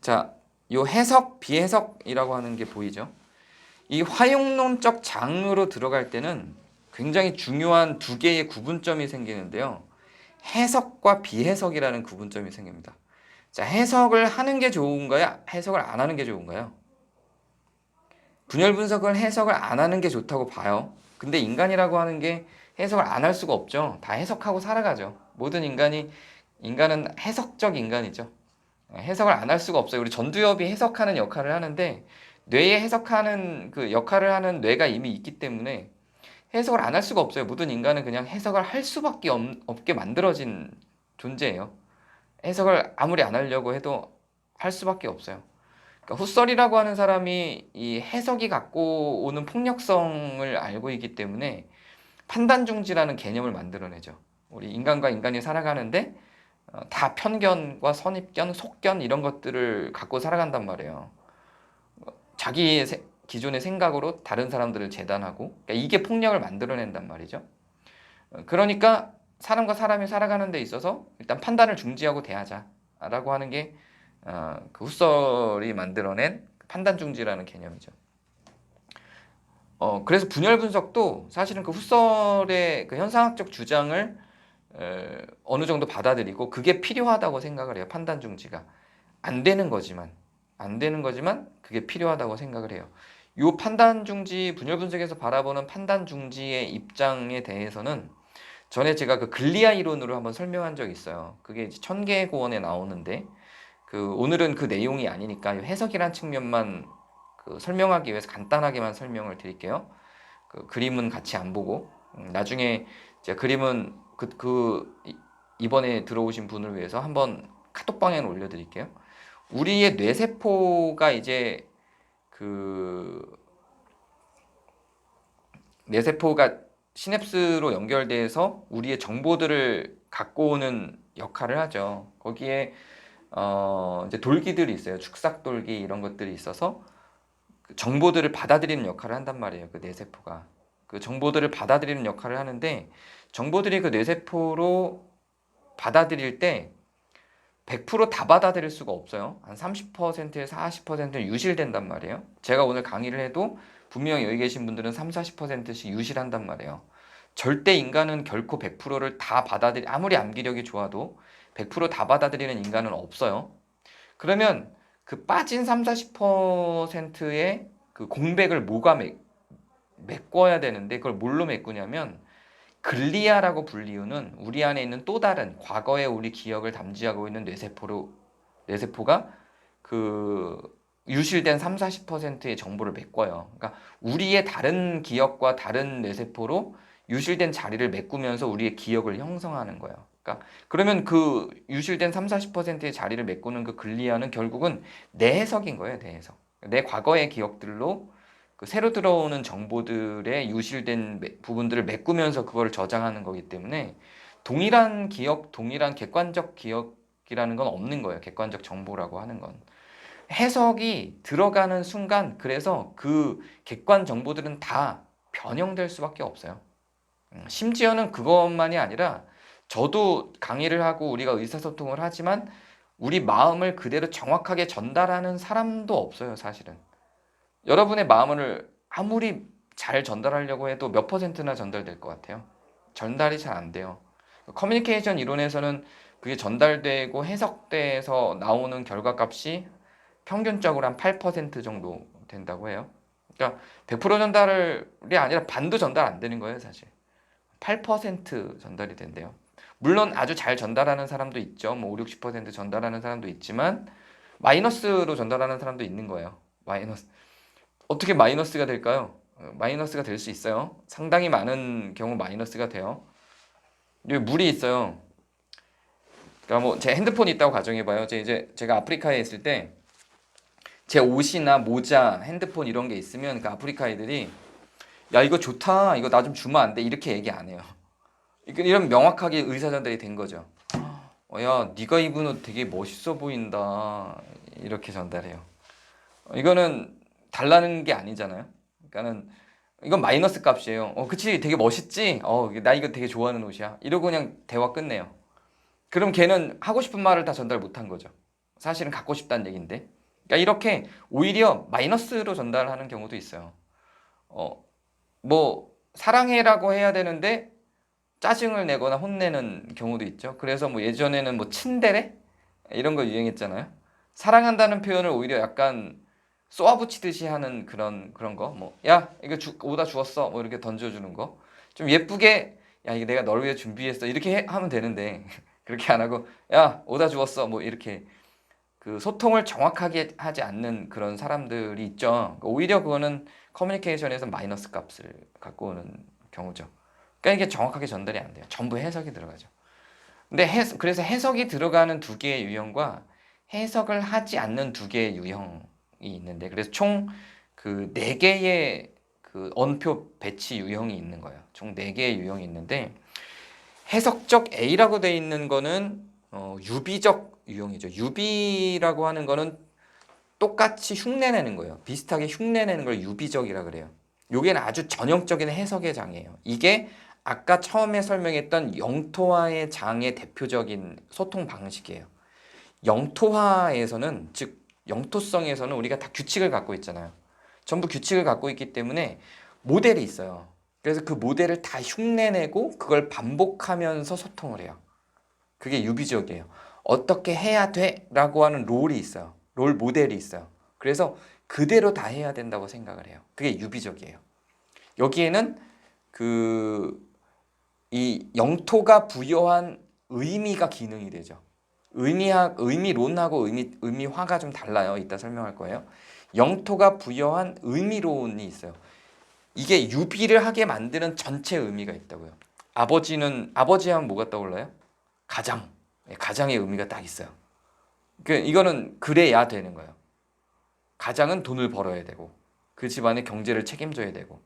자, 요 해석, 비해석이라고 하는 게 보이죠? 이 화용론적 장으로 들어갈 때는 굉장히 중요한 두 개의 구분점이 생기는데요. 해석과 비해석이라는 구분점이 생깁니다. 자, 해석을 하는 게 좋은가요? 해석을 안 하는 게 좋은가요? 분열 분석을 해석을 안 하는 게 좋다고 봐요. 근데 인간이라고 하는 게 해석을 안 할 수가 없죠. 다 해석하고 살아가죠. 모든 인간은 해석적 인간이죠. 해석을 안 할 수가 없어요. 우리 전두엽이 해석하는 역할을 하는데 뇌에 해석하는 그 역할을 하는 뇌가 이미 있기 때문에 해석을 안 할 수가 없어요. 모든 인간은 그냥 해석을 할 수밖에 없게 만들어진 존재예요. 해석을 아무리 안 하려고 해도 할 수밖에 없어요. 그러니까 후설이라고 하는 사람이 이 해석이 갖고 오는 폭력성을 알고 있기 때문에 판단중지라는 개념을 만들어내죠. 우리 인간과 인간이 살아가는데 다 편견과 선입견, 속견 이런 것들을 갖고 살아간단 말이에요. 자기의 기존의 생각으로 다른 사람들을 재단하고 그러니까 이게 폭력을 만들어낸단 말이죠. 그러니까 사람과 사람이 살아가는 데 있어서 일단 판단을 중지하고 대하자라고 하는 게 그 후설이 만들어낸 판단중지라는 개념이죠. 그래서 분열 분석도 사실은 그 후설의 그 현상학적 주장을 어느 정도 받아들이고 그게 필요하다고 생각을 해요. 판단중지가 안 되는 거지만 그게 필요하다고 생각을 해요. 이 판단중지 분열 분석에서 바라보는 판단중지의 입장에 대해서는 전에 제가 그 글리아 이론으로 한번 설명한 적이 있어요. 그게 천계고원에 나오는데 오늘은 그 내용이 아니니까 해석이란 측면만 설명하기 위해서 간단하게만 설명을 드릴게요. 그림은 같이 안 보고 나중에 제가 그림은 이번에 들어오신 분을 위해서 한번 카톡방에 올려드릴게요. 우리의 뇌세포가 이제 뇌세포가 시냅스로 연결돼서 우리의 정보들을 갖고 오는 역할을 하죠. 거기에 이제 돌기들이 있어요. 축삭돌기 이런 것들이 있어서 정보들을 받아들이는 역할을 한단 말이에요. 그 뇌세포가. 그 정보들을 받아들이는 역할을 하는데 정보들이 그 뇌세포로 받아들일 때 100%다 받아들일 수가 없어요. 한 30%에서 40%는 유실된단 말이에요. 제가 오늘 강의를 해도 분명히 여기 계신 분들은 30~40%씩 유실한단 말이에요. 절대 인간은 결코 100%를 다 아무리 암기력이 좋아도 100%다 받아들이는 인간은 없어요. 그러면 그 빠진 30~40%의 그 공백을 메꿔야 되는데 그걸 뭘로 메꾸냐면 글리아라고 불리우는 우리 안에 있는 또 다른 과거의 우리 기억을 담지하고 있는 뇌세포가 유실된 30~40%의 정보를 메꿔요. 그러니까 우리의 다른 기억과 다른 뇌세포로 유실된 자리를 메꾸면서 우리의 기억을 형성하는 거예요. 그러니까 그러면 그 유실된 30~40%의 자리를 메꾸는 그 글리아는 결국은 내 해석인 거예요, 내 해석. 내 과거의 기억들로 새로 들어오는 정보들의 유실된 부분들을 메꾸면서 그걸 저장하는 거기 때문에 동일한 기억, 동일한 객관적 기억이라는 건 없는 거예요. 객관적 정보라고 하는 건. 해석이 들어가는 순간 그래서 그 객관 정보들은 다 변형될 수밖에 없어요. 심지어는 그것만이 아니라 저도 강의를 하고 우리가 의사소통을 하지만 우리 마음을 그대로 정확하게 전달하는 사람도 없어요, 사실은. 여러분의 마음을 아무리 잘 전달하려고 해도 몇 %나 전달될 것 같아요? 전달이 잘 안 돼요. 커뮤니케이션 이론에서는 그게 전달되고 해석돼서 나오는 결과값이 평균적으로 한 8% 정도 된다고 해요. 그러니까 100% 전달이 아니라 반도 전달 안 되는 거예요, 사실. 8% 전달이 된대요. 물론 아주 잘 전달하는 사람도 있죠. 뭐 50~60% 전달하는 사람도 있지만 마이너스로 전달하는 사람도 있는 거예요. 마이너스. 어떻게 마이너스가 될까요? 마이너스가 될 수 있어요. 상당히 많은 경우 마이너스가 돼요. 여기 물이 있어요. 그러니까 뭐 제 핸드폰이 있다고 가정해봐요. 제가 아프리카에 있을 때 제 옷이나 모자, 핸드폰 이런 게 있으면 그 아프리카 애들이 야 이거 좋다, 이거 나 좀 주면 안 돼? 이렇게 얘기 안 해요. 이런 명확하게 의사전달이 된 거죠. 야 네가 입은 옷 되게 멋있어 보인다, 이렇게 전달해요. 이거는 달라는 게 아니잖아요. 그러니까는 이건 마이너스 값이에요. 그치, 되게 멋있지? 나 이거 되게 좋아하는 옷이야. 이러고 그냥 대화 끝내요. 그럼 걔는 하고 싶은 말을 다 전달 못한 거죠. 사실은 갖고 싶다는 얘기인데. 그러니까 이렇게 오히려 마이너스로 전달하는 경우도 있어요. 뭐 사랑해라고 해야 되는데 짜증을 내거나 혼내는 경우도 있죠. 그래서 뭐 예전에는 뭐 츤데레 이런 거 유행했잖아요. 사랑한다는 표현을 오히려 약간 쏘아붙이듯이 하는 그런 거. 뭐 야 이거 오다 주웠어. 뭐 이렇게 던져주는 거. 좀 예쁘게 야 이게 내가 널 위해 준비했어. 이렇게 하면 되는데 그렇게 안 하고 야 오다 주웠어. 뭐 이렇게 그 소통을 정확하게 하지 않는 그런 사람들이 있죠. 그러니까 오히려 그거는 커뮤니케이션에서 마이너스 값을 갖고 오는 경우죠. 그러니까 이게 정확하게 전달이 안 돼요. 전부 해석이 들어가죠. 근데 그래서 해석이 들어가는 두 개의 유형과 해석을 하지 않는 두 개의 유형이 있는데, 그래서 총 그 네 개의 그 언표 배치 유형이 있는 거예요. 총 네 개의 유형이 있는데, 해석적 A라고 돼 있는 거는 유비적 유형이죠. 유비라고 하는 거는 똑같이 흉내내는 거예요. 비슷하게 흉내내는 걸 유비적이라 그래요. 요게는 아주 전형적인 해석의 장이에요. 이게 아까 처음에 설명했던 영토화의 장의 대표적인 소통 방식이에요. 영토화에서는, 즉 영토성에서는 우리가 다 규칙을 갖고 있잖아요. 전부 규칙을 갖고 있기 때문에 모델이 있어요. 그래서 그 모델을 다 흉내내고 그걸 반복하면서 소통을 해요. 그게 유비적이에요. 어떻게 해야 돼? 라고 하는 롤이 있어요. 롤 모델이 있어요. 그래서 그대로 다 해야 된다고 생각을 해요. 그게 유비적이에요. 여기에는 이 영토가 부여한 의미가 기능이 되죠. 의미론하고 의미화가 좀 달라요. 이따 설명할 거예요. 영토가 부여한 의미론이 있어요. 이게 유비를 하게 만드는 전체 의미가 있다고요. 아버지 하면 뭐가 떠올라요? 가장. 가장의 의미가 딱 있어요. 이거는 그래야 되는 거예요. 가장은 돈을 벌어야 되고 그 집안의 경제를 책임져야 되고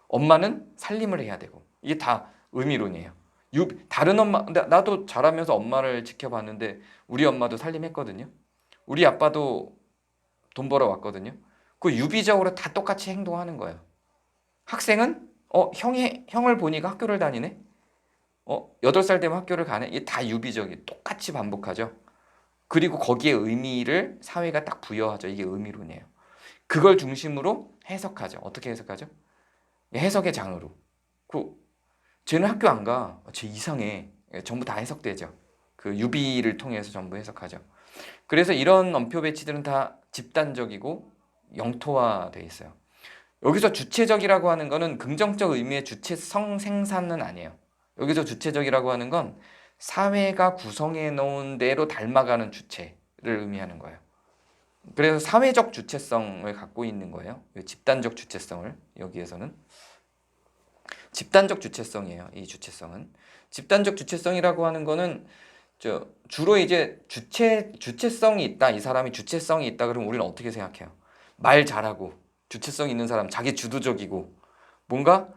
엄마는 살림을 해야 되고 이게 다 의미론이에요. 다른 엄마, 나도 자라면서 엄마를 지켜봤는데 우리 엄마도 살림했거든요. 우리 아빠도 돈 벌어 왔거든요. 그 유비적으로 다 똑같이 행동하는 거예요. 학생은 형을 보니까 학교를 다니네. 8살 되면 학교를 가네. 이게 다 유비적이 똑같이 반복하죠. 그리고 거기에 의미를 사회가 딱 부여하죠. 이게 의미론이에요. 그걸 중심으로 해석하죠. 어떻게 해석하죠? 해석의 장으로. 쟤는 학교 안 가. 쟤 이상해. 전부 다 해석되죠. 그 유비를 통해서 전부 해석하죠. 그래서 이런 언표 배치들은 다 집단적이고 영토화돼 있어요. 여기서 주체적이라고 하는 거는 긍정적 의미의 주체성 생산은 아니에요. 여기서 주체적이라고 하는 건 사회가 구성해 놓은 대로 닮아가는 주체를 의미하는 거예요. 그래서 사회적 주체성을 갖고 있는 거예요. 집단적 주체성을 여기에서는 집단적 주체성이에요. 이 주체성은 집단적 주체성이라고 하는 거는 주로 이제 주체성이 있다. 이 사람이 주체성이 있다. 그러면 우리는 어떻게 생각해요? 말 잘하고 주체성 있는 사람, 자기 주도적이고 뭔가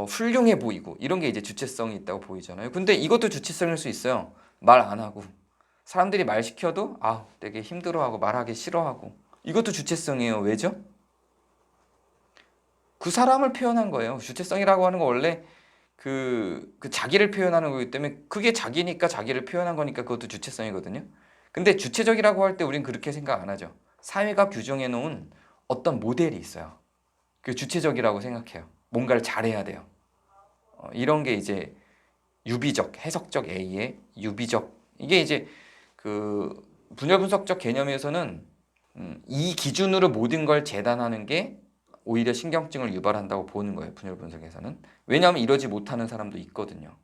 훌륭해 보이고 이런 게 이제 주체성이 있다고 보이잖아요. 근데 이것도 주체성일 수 있어요. 말 안 하고 사람들이 말 시켜도 되게 힘들어하고 말하기 싫어하고 이것도 주체성이에요. 왜죠? 그 사람을 표현한 거예요. 주체성이라고 하는 거 원래 그 자기를 표현하는 거기 때문에 그게 자기니까 자기를 표현한 거니까 그것도 주체성이거든요. 근데 주체적이라고 할 때 우린 그렇게 생각 안 하죠. 사회가 규정해 놓은 어떤 모델이 있어요. 그 주체적이라고 생각해요. 뭔가를 잘해야 돼요. 이런 게 이제 유비적, 해석적 A의 유비적. 이게 이제 그 분열 분석적 개념에서는 이 기준으로 모든 걸 재단하는 게 오히려 신경증을 유발한다고 보는 거예요. 분열 분석에서는. 왜냐하면 이러지 못하는 사람도 있거든요.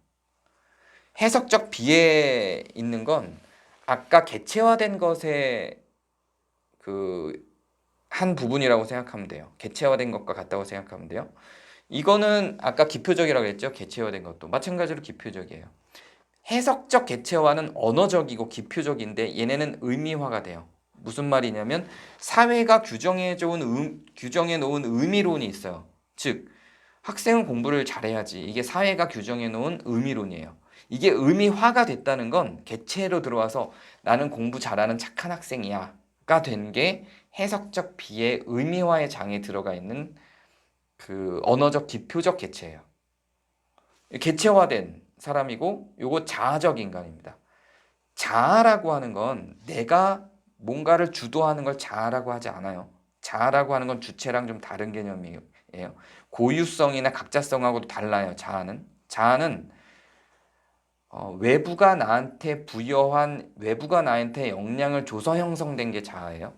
해석적 B에 있는 건 아까 개체화된 것의 그 한 부분이라고 생각하면 돼요. 개체화된 것과 같다고 생각하면 돼요. 이거는 아까 기표적이라고 했죠. 개체화된 것도 마찬가지로 기표적이에요. 해석적 개체화는 언어적이고 기표적인데 얘네는 의미화가 돼요. 무슨 말이냐면 사회가 규정해 놓은 의미론이 있어요. 즉 학생은 공부를 잘해야지. 이게 사회가 규정해 놓은 의미론이에요. 이게 의미화가 됐다는 건 개체로 들어와서 나는 공부 잘하는 착한 학생이야가 된 게 해석적 비의 의미화의 장에 들어가 있는 그 언어적 기표적 개체예요. 개체화된 사람이고 요거 자아적 인간입니다. 자아라고 하는 건 내가 뭔가를 주도하는 걸 자아라고 하지 않아요. 자아라고 하는 건 주체랑 좀 다른 개념이에요. 고유성이나 각자성하고도 달라요. 자아는 외부가 나한테 영향을 줘서 형성된 게 자아예요.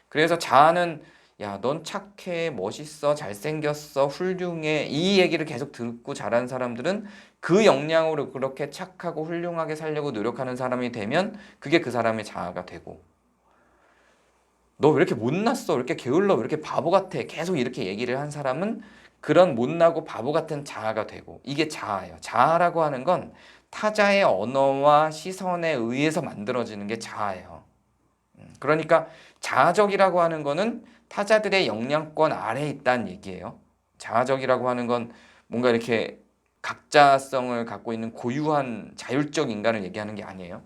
그래서 자아는 야, 넌 착해, 멋있어, 잘생겼어, 훌륭해 이 얘기를 계속 듣고 자란 사람들은 그 영향으로 그렇게 착하고 훌륭하게 살려고 노력하는 사람이 되면 그게 그 사람의 자아가 되고, 너 왜 이렇게 못났어? 왜 이렇게 게을러? 왜 이렇게 바보 같아? 계속 이렇게 얘기를 한 사람은 그런 못나고 바보 같은 자아가 되고, 이게 자아예요. 자아라고 하는 건 타자의 언어와 시선에 의해서 만들어지는 게 자아예요. 그러니까 자아적이라고 하는 거는 타자들의 영향권 아래에 있다는 얘기예요. 자아적이라고 하는 건 뭔가 이렇게 각자성을 갖고 있는 고유한 자율적 인간을 얘기하는 게 아니에요.